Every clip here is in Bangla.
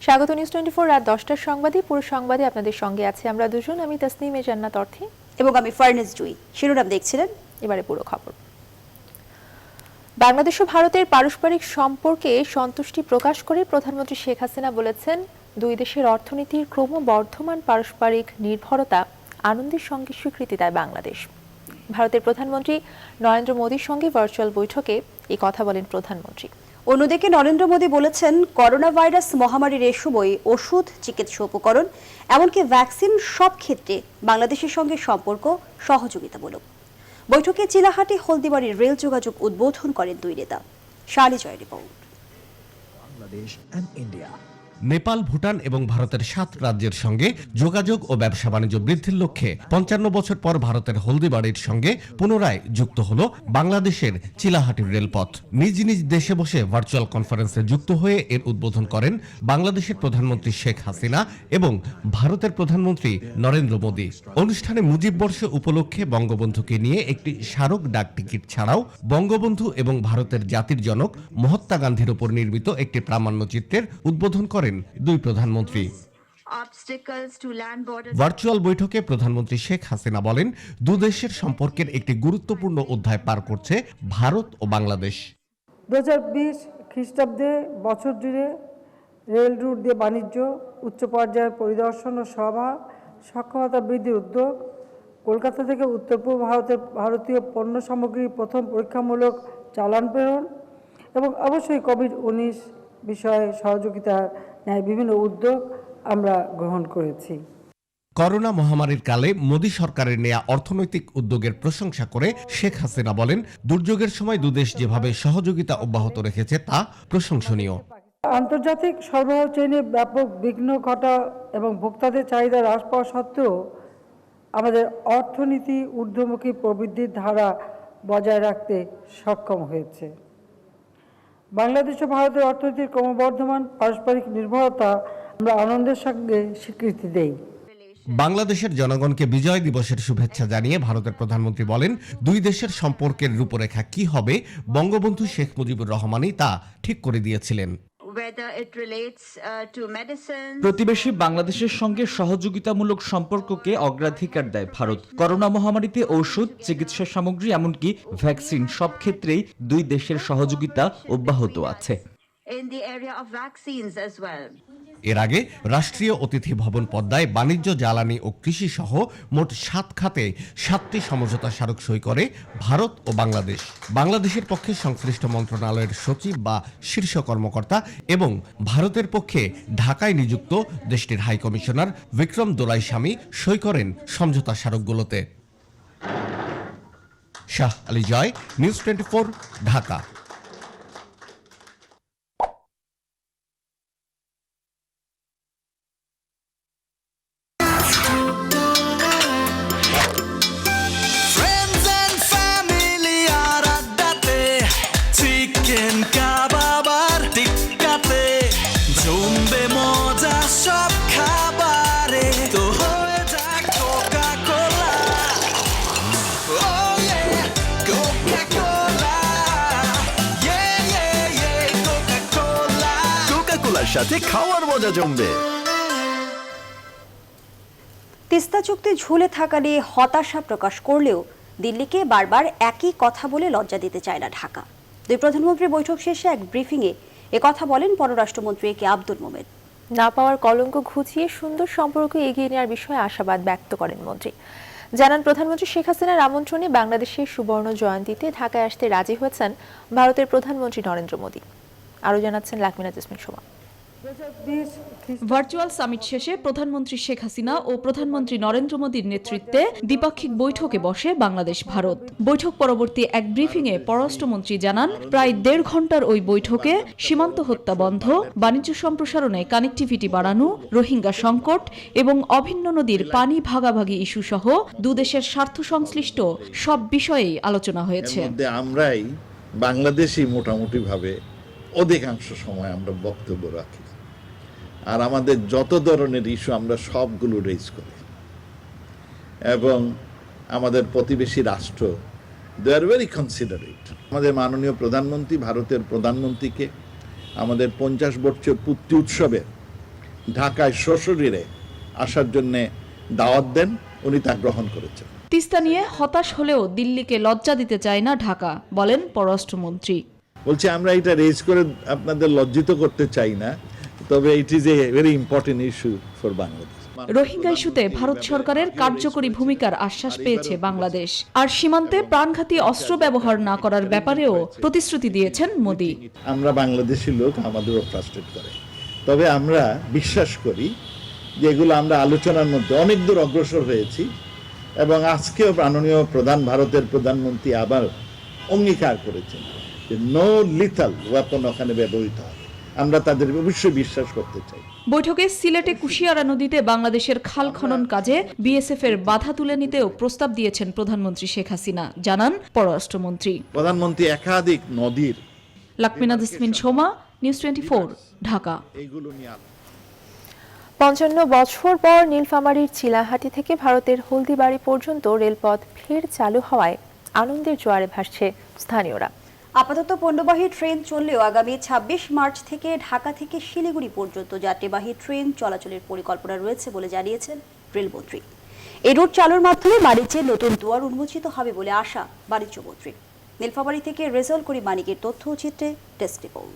স্বাগত নিউজ 24 রাত 10টার সংবাদে। পুরো সংবাদে আপনাদের সঙ্গে আছে আমরা দুজন, আমি তাসনিম জান্নাত অর্থী এবং আমি ফারনেস জুই। শিরোনাম দেখছিলেন, এবারে পুরো খবর। বাংলাদেশ ও ভারতের পারস্পরিক সম্পর্কে সন্তুষ্টি প্রকাশ করে প্রধানমন্ত্রী শেখ হাসিনা বলেছেন, দুই দেশের অর্থনীতির ক্রমবর্ধমান পারস্পরিক নির্ভরতা আনন্দের সঙ্গে স্বীকৃতি দেয় বাংলাদেশ। ভারতের প্রধানমন্ত্রী নরেন্দ্র মোদীর সঙ্গে ভার্চুয়াল বৈঠকে এই কথা বলেন প্রধানমন্ত্রী। অন্যদিকে নরেন্দ্র মোদী বলেছেন, করোনা ভাইরাস মহামারীর এ সময় ওষুধ, চিকিৎসা উপকরণ এমনকি ভ্যাকসিন সব ক্ষেত্রে বাংলাদেশের সঙ্গে সম্পর্ক সহযোগিতামূলক। বৈঠকে চিলাহাটি হলদিবাড়ির রেল যোগাযোগ উদ্বোধন করেন দুই নেতা। শালি জয় রিপোর্ট। নেপাল, ভুটান এবং ভারতের 7 রাজ্যের সঙ্গে যোগাযোগ ও ব্যবসা বাণিজ্য বৃদ্ধির লক্ষ্যে 55 বছর পর ভারতের হলদিবাড়ির সঙ্গে পুনরায় যুক্ত হল বাংলাদেশের চিলাহাটির রেলপথ। নিজ নিজ দেশে বসে ভার্চুয়াল কনফারেন্সে যুক্ত হয়ে এর উদ্বোধন করেন বাংলাদেশের প্রধানমন্ত্রী শেখ হাসিনা এবং ভারতের প্রধানমন্ত্রী নরেন্দ্র মোদী। অনুষ্ঠানে মুজিব বর্ষ উপলক্ষে বঙ্গবন্ধুকে নিয়ে একটি স্মারক ডাক টিকিট ছাড়াও বঙ্গবন্ধু এবং ভারতের জাতির জনক মহাত্মা গান্ধীর উপর নির্মিত একটি প্রামাণ্যচিত্রের উদ্বোধন করেন দুই প্রধানমন্ত্রী। ভার্চুয়াল বৈঠকে প্রধানমন্ত্রী শেখ হাসিনা বলেন, দুদেশের সম্পর্কের একটি গুরুত্বপূর্ণ অধ্যায় পার করছে ভারত ও বাংলাদেশ। 2020 খ্রিস্টাব্দে বছর জুড়ে রেল রুট দিয়ে বাণিজ্য, উচ্চ পর্যায়ের পরিদর্শন ও সভা, সক্ষমতা বৃদ্ধির উদ্যোগ, কলকাতা থেকে উত্তর পূর্ব ভারতীয় পণ্য সামগ্রী প্রথম পরীক্ষামূলক চালান প্রেরণ এবং অবশ্যই কোভিড-19 বিষয়ে সহযোগিতার ন্যায় বিভিন্ন উদ্যোগ আমরা গ্রহণ করেছি। করোনা মহামারীর কালে মোদী সরকারের নেয়া অর্থনৈতিক উদ্যোগের প্রশংসা করে শেখ হাসিনা বলেন, দুর্যোগের সময় দুদেশ যেভাবে সহযোগিতা অব্যাহত রেখেছে তা প্রশংসনীয়। আন্তর্জাতিক সরবরাহ চেইনে ব্যাপক বিঘ্ন ঘটা এবং ভোক্তাদের চাহিদা হ্রাস পাওয়া সত্ত্বেও আমাদের অর্থনীতি ঊর্ধ্বমুখী প্রবৃদ্ধির ধারা বজায় রাখতে সক্ষম হয়েছে। বাংলাদেশ ও ভারতের অর্থনীতির ক্রমবর্ধমান পারস্পরিক নির্ভরতা আমরা আনন্দের সঙ্গে স্বীকৃতি দেই। বাংলাদেশের জনগণকে বিজয় দিবসের শুভেচ্ছা জানিয়ে ভারতের প্রধানমন্ত্রী বলেন, দুই দেশের সম্পর্কের রূপরেখা কি হবে বঙ্গবন্ধু শেখ মুজিবুর রহমানই তা ঠিক করে দিয়েছিলেন। প্রতিবেশী বাংলাদেশের সঙ্গে সহযোগিতামূলক সম্পর্ককে অগ্রাধিকার দেয় ভারত। করোনা মহামারীতে ঔষধ, চিকিৎসা সামগ্রী এমনকি ভ্যাকসিন সব ক্ষেত্রেই দুই দেশের সহযোগিতা অব্যাহত আছে। এর আগে রাষ্ট্রীয় অতিথি ভবন পদ্মায় বাণিজ্য, জ্বালানি ও কৃষি সহ মোট 7 খাতে 7টি সমঝোতা স্মারক সই করে ভারত ও বাংলাদেশ। বাংলাদেশের পক্ষে সংশ্লিষ্ট মন্ত্রণালয়ের সচিব বা শীর্ষ কর্মকর্তা এবং ভারতের পক্ষে ঢাকায় নিযুক্ত দেশটির হাই কমিশনার বিক্রম দোলাইস্বামী সই করেন সমঝোতা স্মারকগুলোতে। শাহ আলী জয়, নিউজ 24, ঢাকা। সাথে খাওয়ার মজা জমবে। তিস্তা চুক্তি ঝুলে থাকা নিয়ে হতাশা প্রকাশ করলেও দিল্লিকে বারবার একই কথা বলে লজ্জা দিতে চায় না ঢাকা। দুই প্রধানমন্ত্রীর বৈঠক শেষে এক ব্রিফিংয়ে একথা বলেন পররাষ্ট্রমন্ত্রী কে আব্দুল মোমেন। না পাওয়ার কলঙ্ক ঘুচিয়ে সুন্দর সম্পর্ক এগিয়ে নেওয়ার বিষয়ে আশাবাদ ব্যক্ত করেন মন্ত্রী। জানান, প্রধানমন্ত্রী শেখ হাসিনার আমন্ত্রণে বাংলাদেশের সুবর্ণ জয়ন্তীতে ঢাকায় আসতে রাজি হয়েছেন ভারতের প্রধানমন্ত্রী নরেন্দ্র মোদী। আরও জানাচ্ছেন লাকমিনা জেসমিন শোভা। ভার্চুয়াল সামিট শেষে প্রধানমন্ত্রী শেখ হাসিনা ও প্রধানমন্ত্রী নরেন্দ্র মোদীর নেতৃত্বে দ্বিপাক্ষিক বৈঠকে বসে বাংলাদেশ ভারত। বৈঠক পরবর্তী এক ব্রিফিংয়ে পররাষ্ট্রমন্ত্রী জানান, প্রায় 1.5 ঘণ্টার ওই বৈঠকে সীমান্ত হত্যা বন্ধ, বাণিজ্য সম্প্রসারণে কানেক্টিভিটি বাড়ানো, রোহিঙ্গা সংকট এবং অভিন্ন নদীর পানি ভাগাভাগি ইস্যু সহ দুদেশের স্বার্থ সংশ্লিষ্ট সব বিষয়েই আলোচনা হয়েছে। আমরাই বাংলাদেশি মোটামুটি ভাবে অধিকাংশ সময় আমরা বক্তব্য রাখি, আর আমাদের যত ধরনের ইস্যু আমরা সবগুলো রেজ করি এবং আমাদের প্রতিবেশী রাষ্ট্র দে আর ভেরি কনসিডারেট। আমাদের মাননীয় প্রধানমন্ত্রী ভারতের প্রধানমন্ত্রীকে আমাদের 50 বছর পূর্তি উৎসবে ঢাকায় সশরীরে আসার জন্য দাওয়াত দেন, উনি তা গ্রহণ করেছেন। তিস্তা নিয়ে হতাশ হলেও দিল্লিকে লজ্জা দিতে চায় না ঢাকা, বলেন পররাষ্ট্রমন্ত্রী। বলছি আমরা এটা রেজ করে আপনাদের লজ্জিত করতে চাই না, তবে it is a very important issue for Bangladesh. Rohingya ইস্যুতে ভারত সরকারের কার্যকরী ভূমিকার আশ্বাস পেয়েছে বাংলাদেশ, আর সীমান্তে প্রাণঘাতী অস্ত্র ব্যবহার না করার ব্যাপারেও প্রতিশ্রুতি দিয়েছেন মোদি। আমরা বাংলাদেশি লোক, আমাদেরও ফ্রাস্ট্রেট করে, তবে আমরা বিশ্বাস করি যে এগুলো আমরা আলোচনার মধ্যে অনেক দূর অগ্রসর হয়েছি, এবং আজকেও মাননীয় ভারতের প্রধানমন্ত্রী আবার অঙ্গীকার করেছেন যে নো লিথাল ওয়েপন ওখানে ব্যবহৃত হবে। আমরা তাদের অবশ্যই বিশ্বাস করতে চাই। বৈঠকে সিলেটে কুশিয়ারা নদীতে বাংলাদেশের খাল খনন কাজে বিএসএফ এর বাধা তুলে নিতেও প্রস্তাব দিয়েছেন প্রধানমন্ত্রী শেখ হাসিনা, জানান পররাষ্ট্রমন্ত্রী। প্রধানমন্ত্রী একাধিক নদীর লাকমিনা জেসমিন সোমা, নিউজ 24, ঢাকা। ৫৫ বছর পর নীলফামারীর চিলাহাটি থেকে ভারতের হলদিবাড়ি পর্যন্ত রেলপথ ফের চালু হওয়ায় আনন্দের জোয়ারে ভাসছে স্থানীয়রা। আপাতত পণ্যবাহী ট্রেন চললেও আগামী ২৬ মার্চ থেকে ঢাকা থেকে শিলিগুড়ি পর্যন্ত যাত্রীবাহী ট্রেন চলাচলের পরিকল্পনা রয়েছে বলে জানিয়েছেন রেলমন্ত্রী। এই রুট চালুর মাধ্যমে বাণিজ্যের নতুন দুয়ার উন্মোচিত হবে বলে আশা বাণিজ্য মন্ত্রী। নীলফামারী থেকে রেজাউল করিম মানিকের তথ্য চিত্রে টেস্ট রিপোর্ট।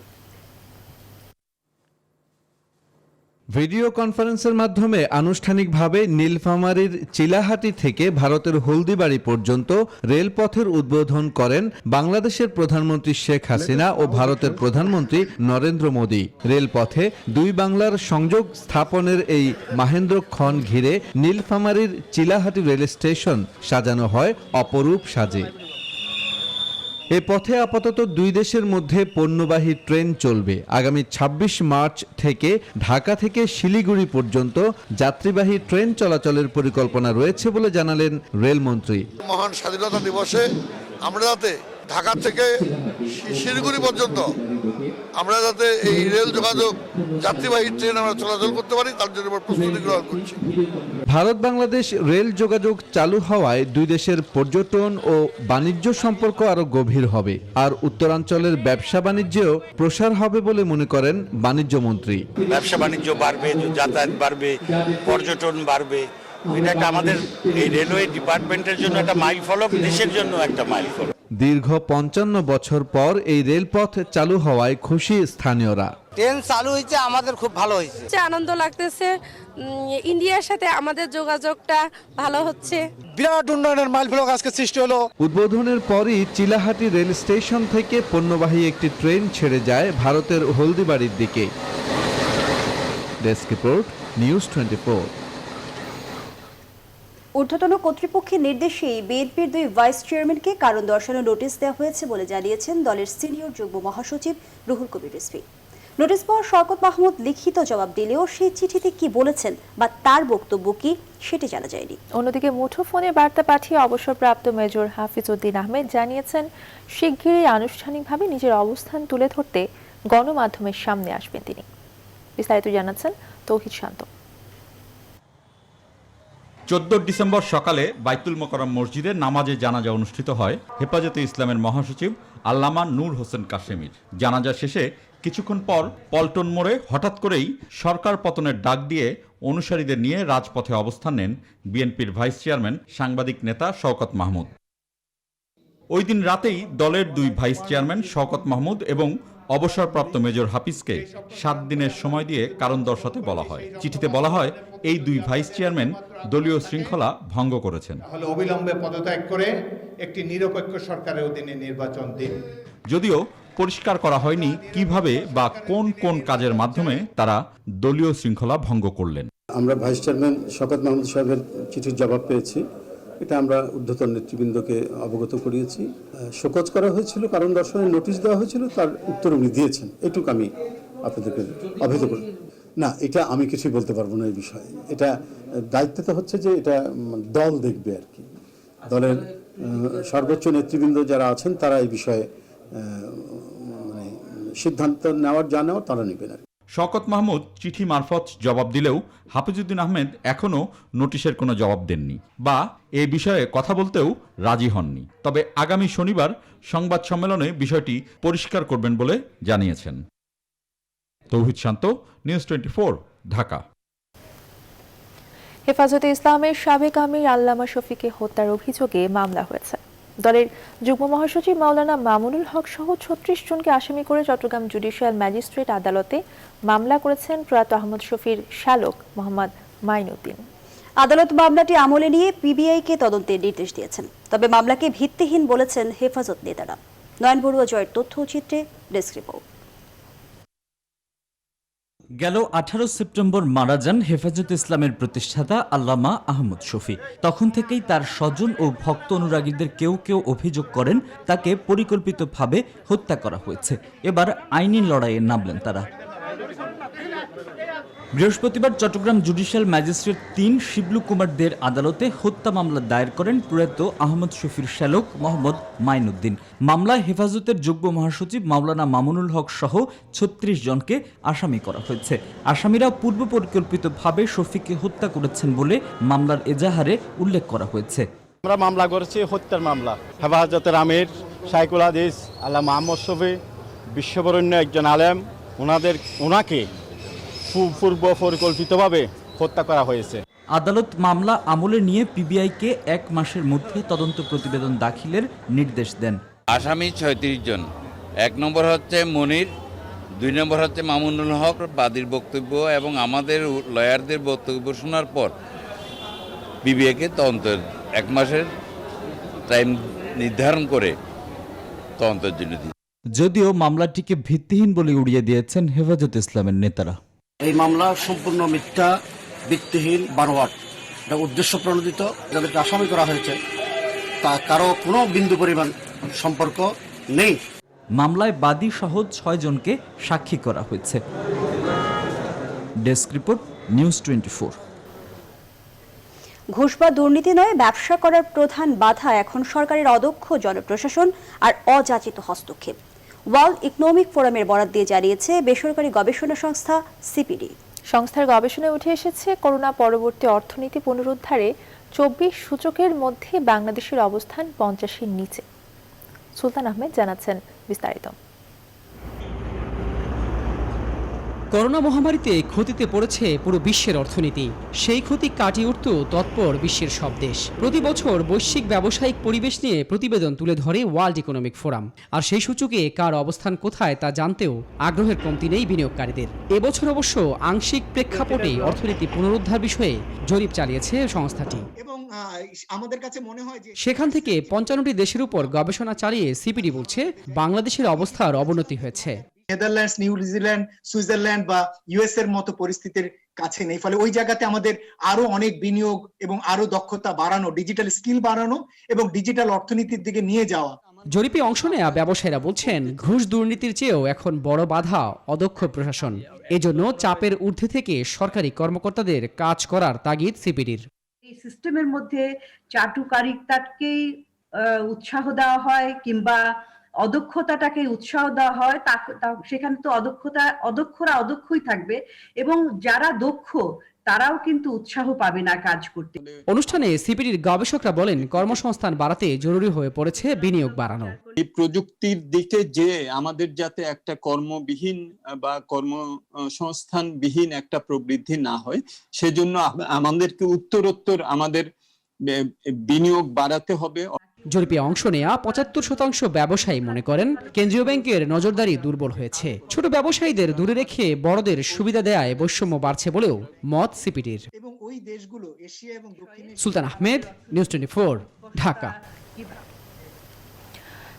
ভিডিও কনফারেন্সের মাধ্যমে আনুষ্ঠানিকভাবে নীলফামারীর চিলাহাটি থেকে ভারতের হলদিবাড়ি পর্যন্ত রেলপথের উদ্বোধন করেন বাংলাদেশের প্রধানমন্ত্রী শেখ হাসিনা ও ভারতের প্রধানমন্ত্রী নরেন্দ্র মোদী। রেলপথে দুই বাংলার সংযোগ স্থাপনের এই মাহেন্দ্রক্ষণ ঘিরে নীলফামারীর চিলাহাটি রেল স্টেশন সাজানো হয় অপরূপ সাজে। এ পথে আপাতত দুই দেশের মধ্যে পণ্যবাহী ট্রেন চলবে। আগামী ২৬ মার্চ থেকে ঢাকা থেকে শিলিগুড়ি পর্যন্ত যাত্রীবাহী ট্রেন চলাচলের পরিকল্পনা রয়েছে বলে জানালেন রেলমন্ত্রী। মহান স্বাধীনতা দিবসে আমরা যাতে ঢাকা থেকে শিলিগুড়ি পর্যন্ত আমরা যাতে এই রেল যোগাযোগ যাত্রীবাহী ট্রেন আমরা চলাচল করতে পারি, তার জন্য প্রস্তুতি গ্রহণ করছি। ভারত বাংলাদেশ রেল যোগাযোগ চালু হওয়ায় দুই দেশের পর্যটন ও বাণিজ্য সম্পর্ক আরো গভীর হবে, আর উত্তরাঞ্চলের ব্যবসা বাণিজ্যেও প্রসার হবে বলে মনে করেন বাণিজ্য মন্ত্রী। ব্যবসা বাণিজ্য বাড়বে, যাতায়াত বাড়বে, পর্যটন বাড়বে। এটা একটা আমাদের এই রেলওয়ে ডিপার্টমেন্টের জন্য একটা মাইল ফলক, দেশের জন্য একটা মাইল ফলক। দীর্ঘ ৫৫ বছর পর এই রেলপথ চালু হওয়ায় খুশি স্থানীয়রা। ট্রেন চালু হয়েছে, আমাদের খুব ভালো হয়েছে, আনন্দ লাগতেছে। ইন্ডিয়ার সাথে আমাদের যোগাযোগটা ভালো হচ্ছে। বিরাট উন্নয়নের মাইল ফলক আজকে সৃষ্টি হলো। উদ্বোধনের পরই চিলাহাটি রেল স্টেশন থেকে পণ্যবাহী একটি ট্রেন ছেড়ে যায় ভারতের হলদিবাড়ির দিকে। Desk report, news 24। ঊর্ধ্বতন কর্তৃপক্ষের নির্দেশেই বিএনপির দুই ভাইস চেয়ারম্যানকে কারণ দর্শানোর নোটিশ দেওয়া হয়েছে বলে জানিয়েছেন দলের সিনিয়র যুগ্ম মহাসচিব রুহুল কবির রিজভী। নোটিশ পাওয়া শওকত মাহমুদ লিখিত জবাব দিলেও সেই চিঠিতে কি বলেছেন বা তার বক্তব্য কি সেটি জানা যায়নি। অন্যদিকে মুঠোফোনে বার্তা পাঠিয়ে অবসরপ্রাপ্ত মেজর হাফিজ উদ্দিন আহমেদ জানিয়েছেন শিগগিরই আনুষ্ঠানিকভাবে নিজের অবস্থান তুলে ধরতে গণমাধ্যমের সামনে আসবেন তিনি। বিস্তারিত জানাচ্ছেন তৌহিদ শান্ত। 14 ডিসেম্বর সকালে বাইতুল মোকাররম মসজিদে নামাজে জানাজা অনুষ্ঠিত হয় হেফাজতে ইসলামের মহাসচিব আল্লামা নূর হোসেন কাশেমির। জানাজা শেষে কিছুক্ষণ পর পল্টন মোড়ে হঠাৎ করেই সরকার পতনের ডাক দিয়ে অনুসারীদের নিয়ে রাজপথে অবস্থান নেন বিএনপির ভাইস চেয়ারম্যান সাংবাদিক নেতা শওকত মাহমুদ। ওই দিন রাতেই দলের দুই ভাইস চেয়ারম্যান শওকত মাহমুদ এবং অবসরপ্রাপ্ত মেজর হাফিজকে 7 দিনের সময় দিয়ে কারণ দর্শাতে বলা হয়। চিঠিতে বলা হয় এই দুই ভাইস চেয়ারম্যান দলীয় শৃঙ্খলা ভঙ্গ করেছেন। অবিলম্বে পদত্যাগ করে একটি নিরপেক্ষ সরকারের অধীনে নির্বাচন দিন। যদিও পরিষ্কার করা হয়নি কিভাবে বা কোন কোন কাজের মাধ্যমে তারা দলীয় শৃঙ্খলা ভঙ্গ করলেন। আমরা ভাইস চেয়ারম্যান শওকত মাহমুদ সাহেবের চিঠির জবাব পেয়েছি, এটা আমরা ঊর্ধ্বতন নেতৃবৃন্দকে অবগত করিয়েছি। শোকজ করা হয়েছিল, কারণ দর্শনের নোটিশ দেওয়া হয়েছিল, তার উত্তর উনি দিয়েছেন, এটুকু আমি আপনাদেরকে অবহিত করি। না, এটা আমি কিছুই বলতে পারবো না এই বিষয়ে। এটা দায়িত্ব তো হচ্ছে যে এটা দল দেখবে আর কি। দলের সর্বোচ্চ নেতৃবৃন্দ যারা আছেন তারা এই বিষয়ে মানে সিদ্ধান্ত নেওয়ার তারা নেবেন আর কি। শওকত মাহমুদ চিঠি মারফত জবাব দিলেও হাফিজউদ্দিন আহমেদ এখনও নোটিশের কোনো জবাব দেননি বা এ বিষয়ে কথা বলতেও রাজি হননি। তবে আগামী শনিবার সংবাদ সম্মেলনে বিষয়টি পরিষ্কার করবেন বলে জানিয়েছেন। তৌহিদ শান্ত, নিউজ 24, ঢাকা। হেফাজতে ইসলামের সাবেক আমির আল্লামা শফিকে হত্যার অভিযোগে মামলা হয়েছে। দলের যুগ্ম মহাসচিব মাওলানা মামুনুল হক সহ ৩৬ জনকে আসামি করে চট্টগ্রাম জুডিশিয়াল ম্যাজিস্ট্রেট আদালতে মামলা করেছেন প্রয়াত আহমদ শফির শ্যালক মোহাম্মদ মাইনুদ্দিন। আদালত মামলাটি আমলে নিয়ে পিবিআইকে তদন্তের নির্দেশ দিয়েছেন, তবে মামলাকে ভিত্তিহীন বলেছেন হেফাজত নেতারা। নয়ন বড়ুয়া জয়ের তথ্যচিত্রে ডেস্ক রিপোর্ট। গেল 18 সেপ্টেম্বর মারা যান হেফাজত ইসলামের প্রতিষ্ঠাতা আল্লামা আহমদ শফি। তখন থেকেই তার স্বজন ও ভক্ত অনুরাগীদের কেউ কেউ অভিযোগ করেন তাকে পরিকল্পিতভাবে হত্যা করা হয়েছে। এবার আইনি লড়াইয়ে নামলেন তারা। বৃহস্পতিবার চট্টগ্রাম জুডিশিয়াল ম্যাজিস্ট্রেট ৩ শিবলু কুমার দের আদালতে হত্যা মামলা দায়ের করেন প্রয়াত আহমদ শফির শ্যালক মোহাম্মদ মাইনুদ্দিন। মামলায় হেফাজতের যুগ্ম মহাসচিব মাওলানা মামুনুল হক সহ ৩৬ জনকে আসামি করা হয়েছে। আসামিরা পূর্ব পরিকল্পিতভাবে শফিকে হত্যা করেছেন বলে মামলার এজাহারে উল্লেখ করা হয়েছে। আমরা মামলা করেছি হত্যার মামলা। হেফাজতের আমির শাইখুল হাদিস আল্লামা আহমদ শফি বিশ্ববরেণ্য একজন আলেম, ওনাকে পূর্ব পরিকল্পিতভাবে হত্যা করা হয়েছে। আদালত মামলা আমলে নিয়ে পিবিআইকে 1 মাসের মধ্যে তদন্ত প্রতিবেদন দাখিলের নির্দেশ দেন। আসামি 36 জন। 1 নম্বর হচ্ছে মনির, 2 নম্বর হচ্ছে মামুনুল হক। বাদীর বক্তব্য এবং আমাদের লয়ারদের বক্তব্য শোনার পর পিবিআইকে তদন্তের 1 মাসের টাইম নির্ধারণ করে তদন্তের জন্য দিই। যদিও মামলাটিকে ভিত্তিহীন বলে উড়িয়ে দিয়েছেন হেফাজত ইসলামের নেতারা। এই মামলা সম্পূর্ণ মিথ্যা, ভিত্তিহীন, বানোয়াট। এটা উদ্দেশ্য প্রণোদিত। যাদেরকে আসামি করা হয়েছে তা কারো কোনো বিন্দু পরিমাণ সম্পর্ক নেই। মামলায় বাদী সহ 6 জনকে সাক্ষী করা হয়েছে। Desk report, news 24। ঘুষ বা দুর্নীতি নয়, ব্যবসা করার প্রধান বাধা এখন সরকারের অদক্ষ জনপ্রশাসন আর অযাচিত হস্তক্ষেপ। ওয়ার্ল্ড ইকোনমিক ফোরামের বরাত দিয়ে জানিয়েছে বেসরকারি গবেষণা সংস্থা সিপিডি। সংস্থার গবেষণায় উঠে এসেছে করোনা পরবর্তী অর্থনীতি পুনরুদ্ধারে 24 সূচকের মধ্যে বাংলাদেশের অবস্থান 50-এর নিচে। সুলতান আহমেদ জানাচ্ছেন বিস্তারিত। করোনা মহামারীতে ক্ষতিতে পড়েছে পুরো বিশ্বের অর্থনীতি। সেই ক্ষতি কাটিয়ে উঠতে তৎপর বিশ্বের সব দেশ। প্রতি বছর বৈশ্বিক ব্যবসায়িক পরিবেশ নিয়ে প্রতিবেদন তুলে ধরে ওয়ার্ল্ড ইকোনমিক ফোরাম। আর সেই সূচকে কার অবস্থান কোথায় তা জানতেও আগ্রহের কমতি নেই বিনিয়োগকারীদের। এবছর অবশ্য আংশিক প্রেক্ষাপটে অর্থনীতি পুনরুদ্ধার বিষয়ে জরিপ চালিয়েছে সংস্থাটি। আমাদের কাছে মনে হয় যে সেখান থেকে 55টি দেশের উপর গবেষণা চালিয়ে সিপিডি বলছে বাংলাদেশের অবস্থার অবনতি হয়েছে। নেদারল্যান্ডস, নিউজিল্যান্ড, সুইজারল্যান্ড বা ইউএস এর মতো পরিস্থিতির কাছে নেই। ফলে ওই জায়গাতে আমাদের আরো অনেক বিনিয়োগ এবং আরো দক্ষতা বাড়ানো, ডিজিটাল স্কিল বাড়ানো এবং ডিজিটাল অর্থনীতির দিকে নিয়ে যাওয়া। জরিপে অংশ নেওয়া ব্যবসায়ীরা বলছেন ঘুষ দুর্নীতির চেয়েও এখন বড় বাধা অদক্ষ প্রশাসন। এজন্য চাপের ঊর্ধ্বে থেকে সরকারি কর্মকর্তাদের কাজ করার তাগিদ সিপিডির। এই সিস্টেমের মধ্যে চাটুকারিতাকেই উৎসাহ দেওয়া হয় কিংবা অদক্ষতাটাকে উৎসাহ দেওয়া হয়, সেখানে তো অদক্ষরা অদক্ষই থাকবে এবং যারা দক্ষ তারাও কিন্তু উৎসাহ পাবে না কাজ করতে। অনুষ্ঠানে সিপিডির গবেষকরা বলেন কর্মসংস্থান বাড়াতে জরুরি হয়ে পড়েছে বিনিয়োগ বাড়ানো। এই প্রযুক্তির দিকে যে আমাদের যাতে একটা কর্মবিহীন বা কর্মসংস্থানবিহীন একটা প্রবৃদ্ধি না হয়, সেজন্য আমাদেরকে উত্তরোত্তর আমাদের বিনিয়োগ বাড়াতে হবে। জরিপে অংশ নেয়া 75% ব্যবসায়ী মনে করেন কেন্দ্রীয় ব্যাংকের নজরদারি দুর্বল হয়েছে। ছোট ব্যবসায়ীদের দূরে রেখে বড়দের সুবিধা দেয়ায় বৈষম্য বাড়ছে বলেও মত সিপিডির। সুলতান আহমেদ, নিউজ 24, ঢাকা।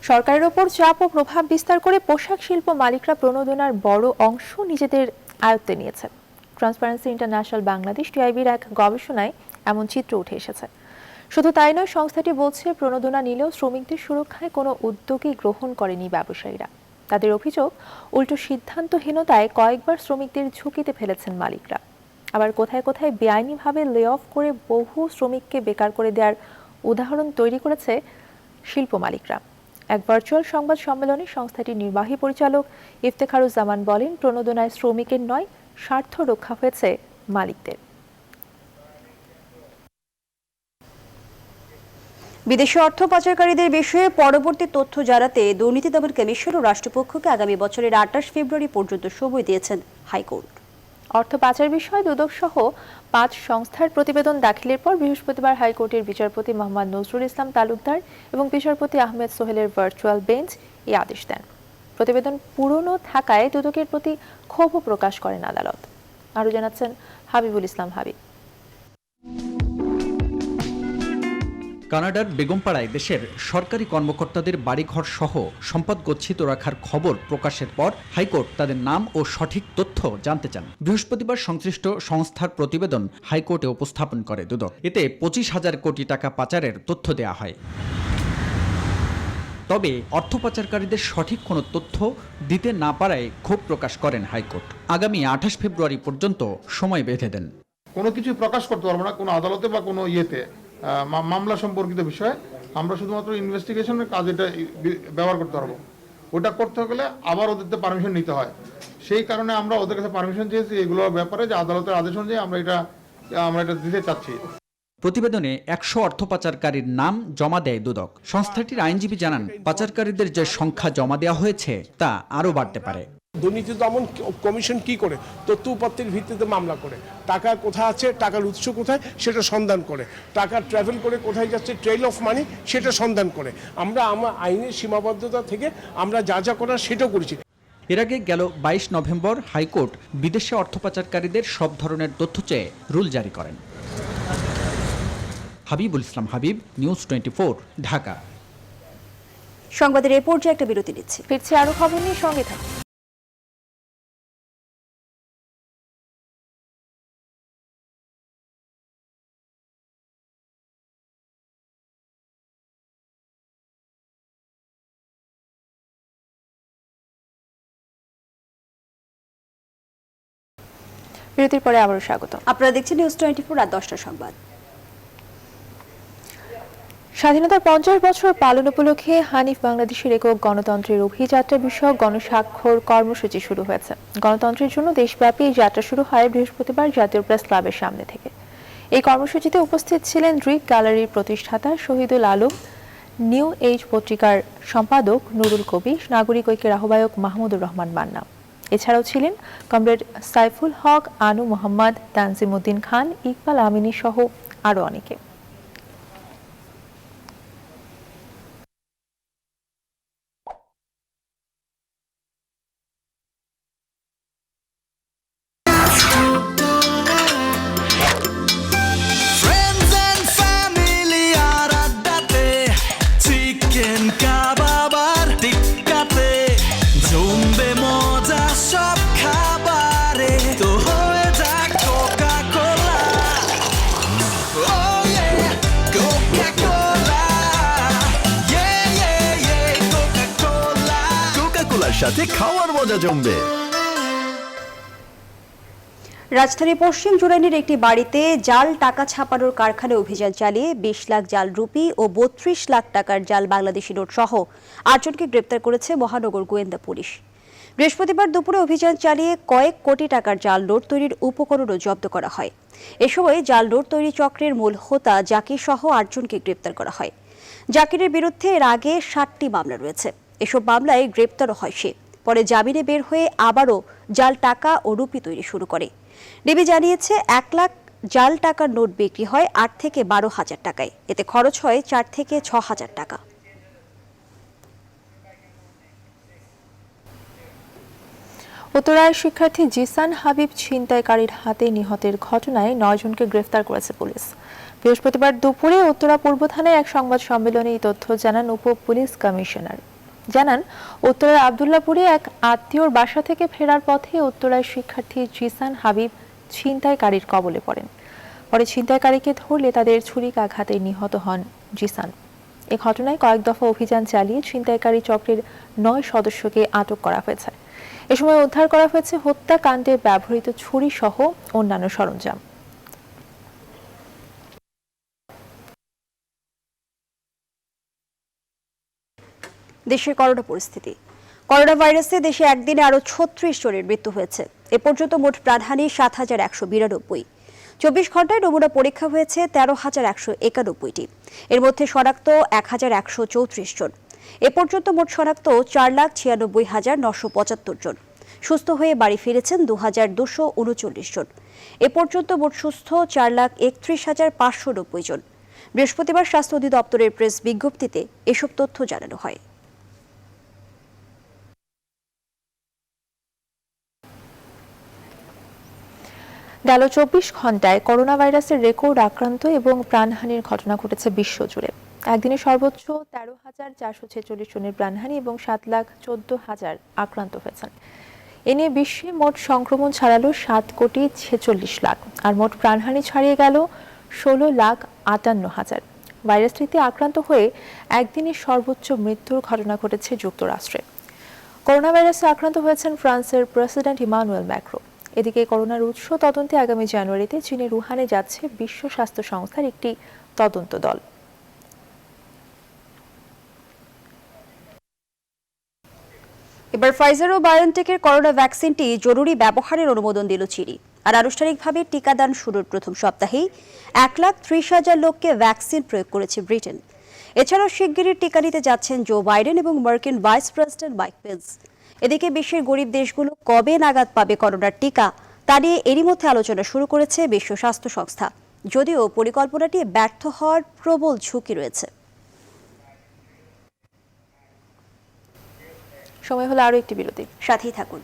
সরকারের ওপর চাপ ও প্রভাব বিস্তার করে পোশাক শিল্প মালিকরা প্রণোদনার বড় অংশ নিজেদের আয়ত্তে নিয়েছে। ট্রান্সপারেন্সি ইন্টারন্যাশনাল বাংলাদেশ টিআইবির এক গবেষণায় এমন চিত্র উঠে এসেছে। শুধু তাই নয়, সংস্থাটি বলছে প্রণোদনা নিলেও শ্রমিকদের সুরক্ষায় কোনো উদ্যোগই গ্রহণ করেনি ব্যবসায়ীরা। তাদের অভিযোগ, উল্টো সিদ্ধান্তহীনতায় কয়েকবার শ্রমিকদের ঝুঁকিতে ফেলেছেন মালিকরা। আবার কোথায় কোথায় বেআইনিভাবে লে অফ করে বহু শ্রমিককে বেকার করে দেওয়ার উদাহরণ তৈরি করেছে শিল্প মালিকরা। এক ভার্চুয়াল সংবাদ সম্মেলনে সংস্থাটির নির্বাহী পরিচালক ইফতেখারুজ্জামান বলেন, প্রণোদনায় শ্রমিকের নয়, স্বার্থ রক্ষা হয়েছে মালিকদের। বিদেশি অর্থ পাচারকারীদের বিষয়ে পরবর্তী তথ্য জানাতে দুর্নীতি দমন কমিশন ও রাষ্ট্রপক্ষকে আগামী বছরের 28 ফেব্রুয়ারি পর্যন্ত সময় দিয়েছেন হাইকোর্ট। অর্থ পাচার বিষয়ে দুদক সহ 5 সংস্থার প্রতিবেদন দাখিলের পর বৃহস্পতিবার হাইকোর্টের বিচারপতি মোহাম্মদ নজরুল ইসলাম তালুকদার এবং বিচারপতি আহমেদ সোহেলের ভার্চুয়াল বেঞ্চ এই আদেশ দেন। প্রতিবেদন পুরনো থাকায় দুদকের প্রতি ক্ষোভ প্রকাশ করেন আদালত। আরও জানাচ্ছেন হাবিবুল ইসলাম হাবিব। কানাডার বেগমপাড়ায় দেশের সরকারি কর্মকর্তাদের বাড়িঘর সহ সম্পদ গচ্ছিত রাখার খবর প্রকাশের পর হাইকোর্ট তাদের নাম ও সঠিক তথ্য জানতে চান। বৃহস্পতিবার সংশ্লিষ্ট সংস্থার প্রতিবেদন হাইকোর্টে উপস্থাপন করে দুদক। এতে 25,000 কোটি টাকা পাচারের তথ্য দেয়া হয়। তবে অর্থ পাচারকারীদের সঠিক কোনো তথ্য দিতে না পারায় ক্ষোভ প্রকাশ করেন হাইকোর্ট। আগামী 28 ফেব্রুয়ারি পর্যন্ত সময় বেঁধে দেন। কোনো কিছু প্রকাশ করতে পারবো না কোনো আদালতে বা কোনো ইয়েতে মামলা সম্পর্কিত বিষয়ে। আমরা শুধুমাত্র ইনভেস্টিগেশনের কাজ এটা ব্যবহার করতে পারবো। ওটা করতে গেলে আবার ওদের পারমিশন নিতে হয়। সেই কারণে আমরা ওদের কাছে পারমিশন চেয়েছি এগুলোর ব্যাপারে, যে আদালতের আদেশ অনুযায়ী আমরা এটা দিতে চাচ্ছি। প্রতিবেদনে 100 অর্থ পাচারকারীর নাম জমা দেয় দুদক। সংস্থাটির আইনজীবী জানান, পাচারকারীদের যে সংখ্যা জমা দেওয়া হয়েছে তা আরও বাড়তে পারে। দুর্নীতি দমন কমিশন কি করে? তথ্য উপাত্তের ভিত্তিতে মামলা করে, টাকা কোথায় আছে, টাকার উৎস কোথায় সেটা সন্ধান করে, টাকা ট্রাভেল করে কোথায় যাচ্ছে, ট্রেল অফ মানি সেটা সন্ধান করে। আমরা আমার আইনের সীমাবদ্ধতা থেকে আমরা যা যা করার সেটাও করেছি। এর আগে গেল 22 নভেম্বর হাইকোর্ট বিদেশে অর্থ পাচারকারীদের সব ধরনের তথ্য চেয়ে রুল জারি করেন। হাবিবুল ইসলাম হাবিব, নিউজ 24, ঢাকা। সংবাদের এই পর্যায়ে একটা বিরতি নিচ্ছি, ফিরছি আরো খবর নিয়ে, সঙ্গে থাকুন। বিরতির পরে আবারও স্বাগত। আপনারা দেখছেন নিউজ 24 রাত 10টার সংবাদ। স্বাধীনতার 50 বছর পালন উপলক্ষে হানিফ বাংলাদেশের একক গণতন্ত্রের অভিযাত্রা বিষয়ক গণস্বাক্ষর কর্মসূচি শুরু হয়েছে। গণতন্ত্রের জন্য দেশব্যাপী এই যাত্রা শুরু হয় বৃহস্পতিবার জাতীয় প্রেস ক্লাবের সামনে থেকে। এই কর্মসূচিতে উপস্থিত ছিলেন ড্রিক গ্যালারির প্রতিষ্ঠাতা শহীদুল আলম, নিউ এজ পত্রিকার সম্পাদক নুরুল কবির, নাগরিক ঐক্যের আহ্বায়ক মাহমুদুর রহমান মান্না। এছাড়াও ছিলেন কমরেড সাইফুল হক, আনু মোহাম্মদ, তানজিম উদ্দিন খান, ইকবাল আমিনী সহ আরও অনেকে। সাথে খাওয়ার মজা জমবে। রাজধানীর পশ্চিম জুরাইনের একটি বাড়িতে জাল টাকা ছাপানোর কারখানায় অভিযান চালিয়ে 20 লাখ জাল রুপি ও 32 লাখ টাকার জাল বাংলাদেশি নোট সহ 8 জনকে গ্রেপ্তার করেছে মহানগর গোয়েন্দা পুলিশ। বৃহস্পতিবার দুপুরে অভিযান চালিয়ে কয়েক কোটি টাকার জাল নোট তৈরির উপকরণও জব্দ করা হয়। এ সময় জাল নোট তৈরি চক্রের মূল হোতা জাকির সহ 8 জনকে গ্রেপ্তার করা হয়। জাকিরের বিরুদ্ধে এর আগে 7টি মামলা রয়েছে। এসব মামলায় গ্রেপ্তারও হয় সে। পরে জামিনে বের হয়ে আবারও জাল টাকা ও রুপি তৈরি শুরু করে। ডিবি জানিয়েছে 1 লাখ জাল টাকার নোট বিক্রি হয় 8 থেকে 12 হাজার টাকায়। এতে খরচ হয় 4 থেকে 6 হাজার টাকা। উত্তরায় শিক্ষার্থী জিসান হাবিব ছিনতাইকারীর হাতে নিহতের ঘটনায় 9 জনকে গ্রেফতার করেছে পুলিশ। বৃহস্পতিবার দুপুরে উত্তরা পূর্ব থানায় এক সংবাদ সম্মেলনে এই তথ্য জানান উপ পুলিশ কমিশনার। জানান, উত্তরার আব্দুল্লাপুরে এক আত্মীয়র বাসা থেকে ফেরার পথে উত্তরায় শিক্ষার্থী জিসান হাবিব ছিনতাইকারীর কবলে পড়েন। পরে ছিনতাইকারীকে ধরলে তাদের ছুরিকাঘাতে নিহত হন জিসান। এ ঘটনায় কয়েক দফা অভিযান চালিয়ে ছিনতাইকারী চক্রের 9 সদস্যকে আটক করা হয়েছে। এ সময় উদ্ধার করা হয়েছে হত্যাকাণ্ডে ব্যবহৃত ছুরি সহ অন্যান্য সরঞ্জাম। দেশের করোনা পরিস্থিতি। করোনা ভাইরাসে দেশে একদিনে আরও 36 জনের মৃত্যু হয়েছে। এ পর্যন্ত মোট প্রাণহানি 7,192। 24 ঘন্টায় নমুনা পরীক্ষা হয়েছে 13,191টি। এর মধ্যে শনাক্ত 1,134 জন। এ পর্যন্ত মোট শনাক্ত 4,96,975 জন। সুস্থ হয়ে বাড়ি ফিরেছেন 2239 জন। এ পর্যন্ত মোট সুস্থ 4,31,590 জন। বৃহস্পতিবার স্বাস্থ্য অধিদপ্তরের প্রেস বিজ্ঞপ্তিতে এসব তথ্য জানানো হয়। গেল 24 ঘন্টায় করোনা ভাইরাসের রেকর্ড আক্রান্ত এবং প্রাণহানির ঘটনা ঘটেছে বিশ্বজুড়ে। একদিনে সর্বোচ্চ 13,446 জনের প্রাণহানি এবং 7,14,000 আক্রান্ত হয়েছেন। এ নিয়ে বিশ্বে মোট সংক্রমণ ছাড়ালো 7,46,00,000 আর মোট প্রাণহানি ছাড়িয়ে গেল 16,58,000। ভাইরাসটিতে আক্রান্ত হয়ে একদিনে সর্বোচ্চ মৃত্যুর ঘটনা ঘটেছে যুক্তরাষ্ট্রে। করোনা ভাইরাসে আক্রান্ত হয়েছেন ফ্রান্সের প্রেসিডেন্ট ইমানুয়েল ম্যাক্রো। এদিকে করোনার উৎস তদন্তে আগামী জানুয়ারিতে চীনের উহানে যাচ্ছে বিশ্ব স্বাস্থ্য সংস্থার একটি তদন্ত দল। এবার ফাইজার ও বায়োনটেকের করোনা ভ্যাকসিনটি জরুরি ব্যবহারের অনুমোদন দিল চীন। আর আনুষ্ঠানিকভাবে টিকাদান শুরুর প্রথম সপ্তাহেই 1,30,000 লোককে ভ্যাকসিন প্রয়োগ করেছে ব্রিটেন। এছাড়াও শিগগিরই টিকা নিতে যাচ্ছেন জো বাইডেন এবং মার্কিন ভাইস প্রেসিডেন্ট মাইক পেন্স। এদিকে বিশ্বের গরিব দেশগুলো কবে নাগাদ পাবে করোনার টিকা তা নিয়ে এরই মধ্যে আলোচনা শুরু করেছে বিশ্ব স্বাস্থ্য সংস্থা, যদিও পরিকল্পনাটি ব্যর্থ হওয়ার প্রবল ঝুঁকি রয়েছে। সময় হলো আরো একটি বিরতি, সাথেই থাকুন।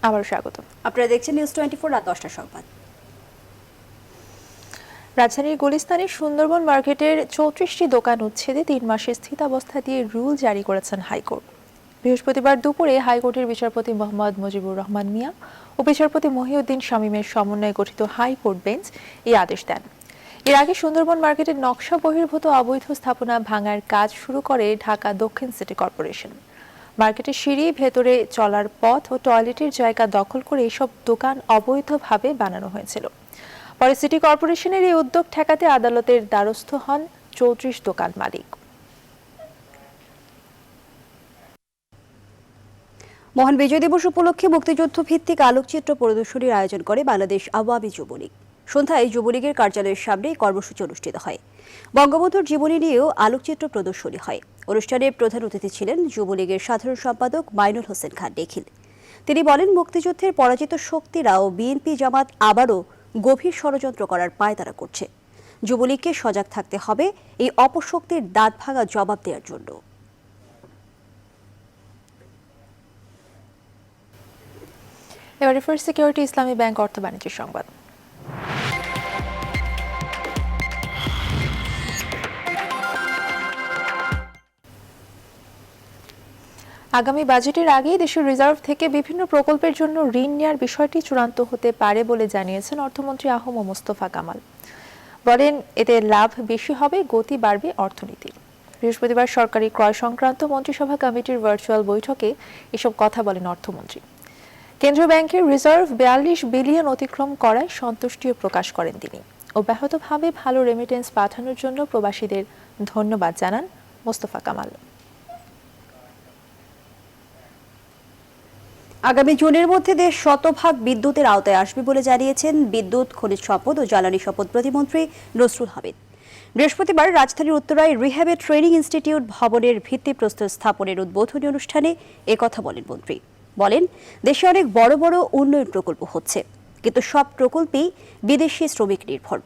আবার স্বাগত। আপনারা দেখছেন নিউজ 24 রাত 10টার সংবাদ। রাজধানীর গুলিস্তানের সুন্দরবন মার্কেটের 34টি দোকান উচ্ছেদে 3 মাসের স্থিতাবস্থা দিয়ে রুল জারি করেছেন হাইকোর্ট। বৃহস্পতিবার দুপুরে হাইকোর্টের বিচারপতি মোহাম্মদ মুজিবুর রহমান মিয়া ও বিচারপতি মহিউদ্দিন শামীমের সমন্বয়ে গঠিত হাইকোর্ট বেঞ্চ এই আদেশ দেন। এর আগে সুন্দরবন মার্কেটের নকশা বহির্ভূত অবৈধ স্থাপনা ভাঙার কাজ শুরু করে ঢাকা দক্ষিণ সিটি কর্পোরেশন। মার্কেটের সিঁড়ি, ভেতরে চলার পথ ও টয়লেটের জায়গা দখল করে এসব দোকান অবৈধভাবে বানানো হয়েছিল। পরে সিটি কর্পোরেশনের এই উদ্যোগ ঠেকাতে আদালতের দ্বারস্থ হন 34 দোকান মালিক। মহান বিজয় দিবস উপলক্ষে মুক্তিযুদ্ধ ভিত্তিক আলোকচিত্র প্রদর্শনীর আয়োজন করে বাংলাদেশ আওয়ামী যুবলীগ। সন্ধ্যায় যুবলীগের কার্যালয়ের সামনে কর্মসূচি অনুষ্ঠিত হয়। বঙ্গবন্ধুর জীবনী নিয়েও আলোকচিত্র প্রদর্শনী হয়। অনুষ্ঠানে প্রধান অতিথি ছিলেন যুবলীগের সাধারণ সম্পাদক মাইনুল হোসেন খান নিখিল। তিনি বলেন, মুক্তিযুদ্ধের পরাজিত শক্তিরা ও বিএনপি জামাত আবারও গভীর ষড়যন্ত্র করার পায়তারা করছে। যুবলীগকে সজাগ থাকতে হবে এই অপশক্তির দাঁত ভাঙা জবাব দেওয়ার জন্য। এবারে ফার্স্ট সিকিউরিটি ইসলামী ব্যাংক অর্থ বাণিজ্য সংবাদ। আগামী বাজেটের আগেই দেশের রিজার্ভ থেকে বিভিন্ন প্রকল্পের জন্য ঋণ নেওয়ার বিষয়টি চূড়ান্ত হতে পারে বলে জানিয়েছেন অর্থমন্ত্রী আহম মোস্তফা কামাল। বলেন, এতে লাভ বেশি হবে, গতি বাড়বে অর্থনীতির। বৃহস্পতিবার সরকারি ক্রয় সংক্রান্ত মন্ত্রিসভা কমিটির ভার্চুয়াল বৈঠকে এসব কথা বলেন অর্থমন্ত্রী। কেন্দ্রীয় ব্যাংকের রিজার্ভ 42 বিলিয়ন অতিক্রম করায় সন্তুষ্টিও প্রকাশ করেন তিনি। অব্যাহতভাবে ভালো রেমিটেন্স পাঠানোর জন্য প্রবাসীদের ধন্যবাদ জানান মোস্তফা কামাল। আগামী জুনের মধ্যে দেশ 100% বিদ্যুতের আওতায় আসবে বলে জানিয়েছেন বিদ্যুৎ, খনিজ সম্পদ ও জ্বালানি সম্পদ প্রতিমন্ত্রী নসরুল হামিদ। বৃহস্পতিবার রাজধানীর উত্তরায় রিহ্যাবে ট্রেনিং ইনস্টিটিউট ভবনের ভিত্তিপ্রস্তর স্থাপনের উদ্বোধনী অনুষ্ঠানে একথা বলেন মন্ত্রী। বলেন, দেশে অনেক বড় বড় উন্নয়ন প্রকল্প হচ্ছে, কিন্তু সব প্রকল্পই বিদেশি শ্রমিক নির্ভর।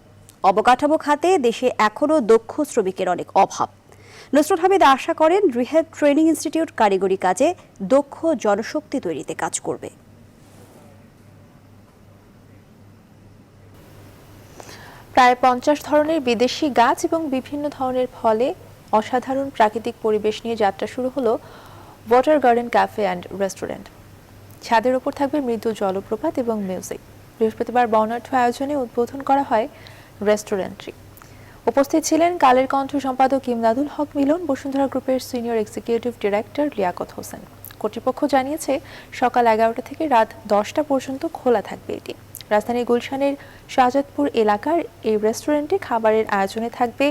অবকাঠামো খাতে দেশে এখনও দক্ষ শ্রমিকের অনেক অভাব। নসরুল হামিদ আশা করেন, রিহ্যাব ট্রেনিং ইনস্টিটিউট কারিগরি কাজে দক্ষ জনশক্তি তৈরিতে কাজ করবে। প্রায় 50 ধরনের বিদেশি গাছ এবং বিভিন্ন ধরনের ফলে অসাধারণ প্রাকৃতিক পরিবেশ নিয়ে যাত্রা শুরু হলো water garden cafe and restaurant. ছাদের ওপর থাকবে মৃদু জলপ্রপাত এবং মিউজিক। বৃহস্পতিবার বর্ণাঢ্য আয়োজনে উদ্বোধন করা হয় রেস্টুরেন্টটি। উপস্থিত ছিলেন কালের কণ্ঠ সম্পাদক ইমদাদুল হক মিলন, বসুন্ধরা গ্রুপের senior executive director Liaquat Hossain. কর্তৃপক্ষ জানিয়েছে, সকাল 11টা থেকে রাত 10টা পর্যন্ত খোলা থাকবে এটি। রাজধানীর গুলশানের শাহজাদপুর এলাকার এই রেস্টুরেন্টে খাবারের আয়োজনে থাকবে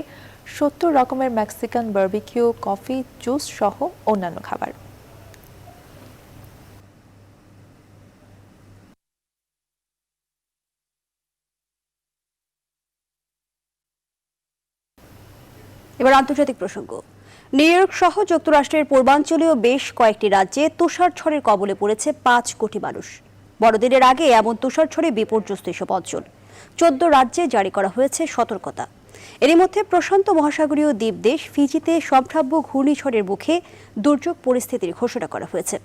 70 রকমের মেক্সিকান বারবিকিউ, কফি, জুস সহ অন্যান্য খাবার। এবার আন্তর্জাতিক প্রসঙ্গ। নিউ ইয়র্ক সহ যুক্তরাষ্ট্রের পূর্বাঞ্চলীয় বেশ কয়েকটি রাজ্যে তুষারঝড়ের কবলে পড়েছে 5 কোটি মানুষ। বড়দিনের আগে এমন তুষারঝড়ে বিপর্যস্ত এসব অঞ্চল। 14 রাজ্যে জারি করা হয়েছে সতর্কতা। এরই মধ্যে প্রশান্ত মহাসাগরীয় দ্বীপ দেশ ফিজিতে সম্ভাব্য ঘূর্ণিঝড়ের মুখে দুর্যোগ পরিস্থিতির ঘোষণা করা হয়েছে।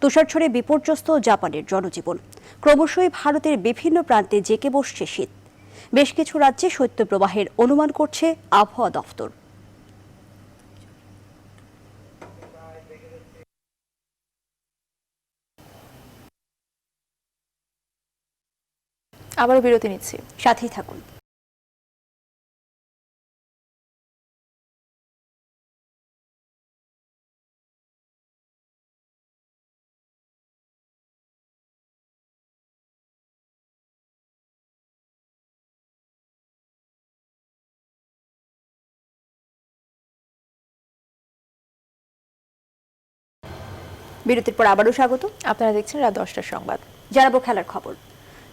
তুষারঝড়ে বিপর্যস্ত জাপানের জনজীবন। ক্রমশই ভারতের বিভিন্ন প্রান্তে জেঁকে বসছে শীত। বেশ কিছু রাজ্যে শৈত্যপ্রবাহের অনুমান করছে আবহাওয়া দফতর। আবারও বিরতি নিচ্ছি, সাথেই থাকুন। বিরতির পর আবারও স্বাগত। আপনারা দেখছেন রাত 10টার সংবাদ। জানাবো খেলার খবর।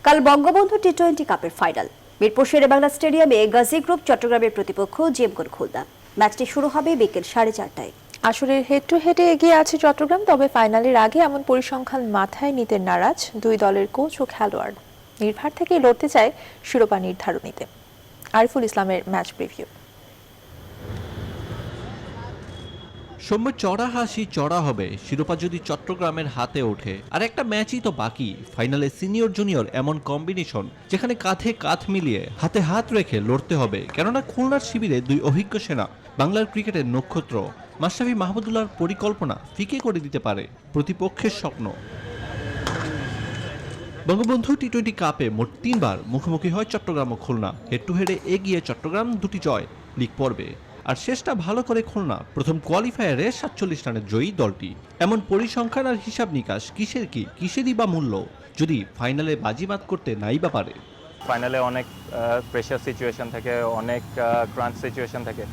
কাল বঙ্গবন্ধু টি-20 কাপের ফাইনাল। মিরপুর শেরেবাংলা স্টেডিয়ামে গাজী গ্রুপ চট্টগ্রামের প্রতিপক্ষ জেমকন খুলনা। ম্যাচটি শুরু হবে বিকেল 4:30টায়। আসরের হেড টু হেডে এগিয়ে আছে চট্টগ্রাম, তবে ফাইনালের আগে এমন পরিসংখ্যান মাথায় নিতে নারাজ দুই দলের কোচ ও খেলোয়াড়। নির্ভার থেকেই লড়তে চায় শিরোপা নির্ধারণীতে। আরিফুল ইসলামের ম্যাচ প্রিভিউ। সৌম্য চড়া হাসি চড়া হবে শিরোপা যদি চট্টগ্রামের হাতে ওঠে। আর একটা ম্যাচই তো বাকি, ফাইনালে সিনিয়র জুনিয়র এমন কম্বিনেশন যেখানে কাঁধে কাঁধ মিলিয়ে হাতে হাত রেখে লড়তে হবে। কেননা খুলনার শিবিরে দুই অভিজ্ঞ সেনা, বাংলার ক্রিকেটের নক্ষত্র মাশরাফি মাহমুদুল্লাহর পরিকল্পনা ফিকে করে দিতে পারে প্রতিপক্ষের স্বপ্ন। বঙ্গবন্ধু টি-20 কাপে মোট 3 বার মুখোমুখি হয় চট্টগ্রাম ও খুলনা। হেড টু হেডে এগিয়ে চট্টগ্রাম, 2টি জয় লিগ পর্বে। আর শেষটা ভালো করে খুলনা, প্রথম কোয়ালিফায়ারে 47 রানের জয়ী দলটি। এমন পরিসংখ্যান আর হিসাব নিকাশ কিসেরই বা মূল্য যদি ফাইনালে বাজিমাত করতে নাই বা পারে। ফাইনালে অনেক প্রেশার সিচুয়েশন থাকে, অনেক ক্রাঞ্চ সিচুয়েশন থাকে।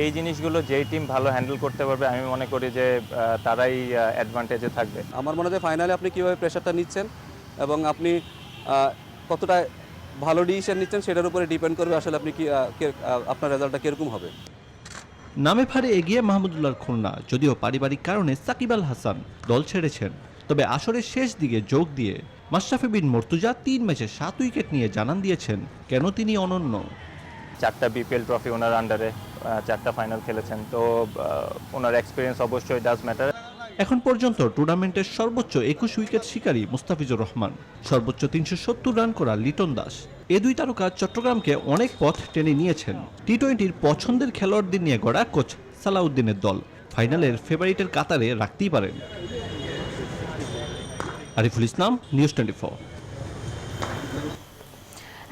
এই জিনিসগুলো যেই টিম ভালো হ্যান্ডেল করতে পারবে আমি মনে করি যে তারাই অ্যাডভান্টেজে থাকবে। আমার মনে হয় ফাইনালে আপনি কীভাবে প্রেশারটা নিচ্ছেন এবং আপনি কতটা ভালো ডিসিশন নিচ্ছেন সেটার উপরে ডিপেন্ড করবে আসলে আপনি কি আপনার রেজাল্টটা কীরকম হবে। নামে ফারে এগিয়ে মাহমুদুল্লাহর খুলনা, যদিও পারিবারিক কারণে সাকিব আল হাসান দল ছেড়েছেন। তবে আসরের শেষ দিকে যোগ দিয়ে মাশরাফি বিন মর্তুজা 3 ম্যাচে 7 উইকেট নিয়ে জানান দিয়েছেন কেন তিনি অনন্য। 4টা বিপিএল ট্রফি ওনার আন্ডারে, 4টা ফাইনাল খেলেছেন, তো ওনার এক্সপিরিয়েন্স অবশ্যই ডাজ ম্যাটার। এখন পর্যন্ত টুর্নামেন্টের সর্বোচ্চ 21 উইকেট শিকারী মুস্তাফিজুর রহমান, সর্বোচ্চ 370 রান করা লিটন দাস। এ দুই তারকা চট্টগ্রামকে অনেক পথ টেনে নিয়েছেন। টি-20 পছন্দের খেলোয়াড়দের নিয়ে গড়া কোচ সালাউদ্দিনের দল ফাইনালের ফেভারিটের কাতারে রাখতেই পারেন। আরিফুল ইসলাম, নিউজ 24।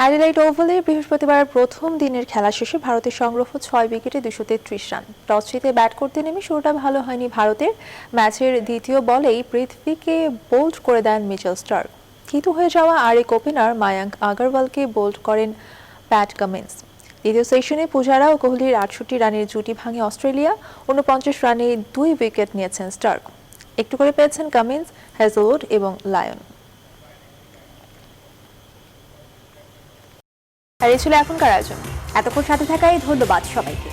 অ্যাডিলেইড ওভালে বৃহস্পতিবার প্রথম দিনের খেলা শেষে ভারতের সংগ্রহ 6 উইকেটে 233 রান। টস জিতে ব্যাট করতে নেমে শুরুটা ভালো হয়নি ভারতের। ম্যাচের দ্বিতীয় বলেই পৃথ্বীকে বোল্ড করে দেন মিচেল স্টার্ক। থিতু হয়ে যাওয়া আরেক ওপেনার মায়াঙ্ক আগরওয়ালকে বোল্ড করেন প্যাট কামিন্স। দ্বিতীয় সেশনে পূজারা ও কোহলির 68 রানের জুটি ভাঙে অস্ট্রেলিয়া। 49 রানে 2 উইকেট নিয়েছেন স্টার্ক। একটু করে পেয়েছেন কামিন্স, হ্যাজলউড এবং লায়ন। আর এই ছিল এখনকার আয়োজন। এতক্ষণ সাথে থাকায় ধন্যবাদ সবাইকে।